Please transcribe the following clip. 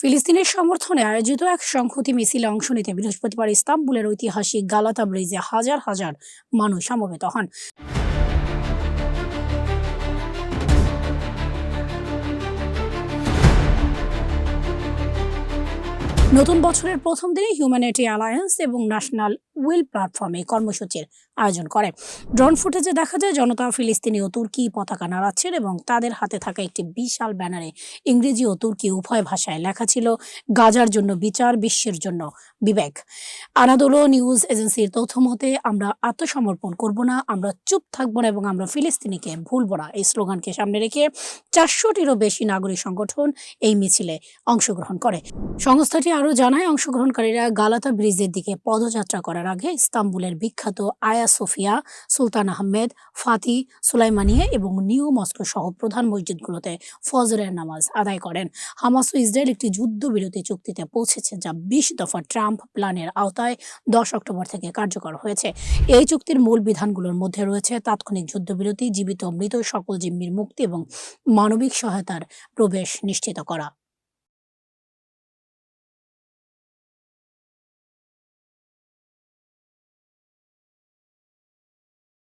ফিলিস্তিনের সমর্থনে আয়োজিত এক সংহতি মিছিলে অংশ নিতে বৃহস্পতিবার ইস্তাম্বুলের ঐতিহাসিক গালাতা ব্রিজে হাজার হাজার মানুষ সমবেত হন। নতুন বছরের প্রথম দিনে হিউম্যানিটি অ্যালায়েন্স এবং ন্যাশনাল উইল প্ল্যাটফর্ম এই কর্মসূচির আয়োজন করে। ড্রোন ফুটেজে দেখা যায় জনতা ফিলিস্তিনি ও তুর্কি পতাকা নাড়াচ্ছেন এবং তাদের হাতে থাকা একটি বিশাল ব্যানারে ইংরেজি ও তুর্কি উভয় ভাষায় লেখা ছিল, গাজার জন্য বিচার, বিশ্বের জন্য বিবেক। আনাদোলো নিউজ এজেন্সির তথ্য মতে, আমরা আত্মসমর্পণ করব না, আমরা চুপ থাকবো না এবং আমরা ফিলিস্তিনিকে ভুলব না, এই স্লোগানকে সামনে রেখে 400টিরও বেশি নাগরিক সংগঠন এই মিছিলে অংশগ্রহণ করে। সংস্থাটি আরও জানায়, অংশগ্রহণকারীরা গালাতা ব্রিজের দিকে পদযাত্রা করার আগে ইস্তাম্বুলের বিখ্যাত আয়া সোফিয়া, সুলতান আহমেদ, ফাতি, সুলাইমানিয়া এবং নিউ মস্কো সহ প্রধান মসজিদগুলোতে ফজরের নামাজ আদায় করেন। হামাস ও ইসরায়েল একটি যুদ্ধবিরতি চুক্তিতে পৌঁছেছে, যা 20 দফা ট্রাম্প প্ল্যানের আওতায় 10 অক্টোবর থেকে কার্যকর হয়েছে। এই চুক্তির মূল বিধানগুলোর মধ্যে রয়েছে তাৎক্ষণিক যুদ্ধবিরতি, জীবিত ও মৃত সকল জিম্মির মুক্তি এবং মানবিক সহায়তার প্রবেশ নিশ্চিত করা।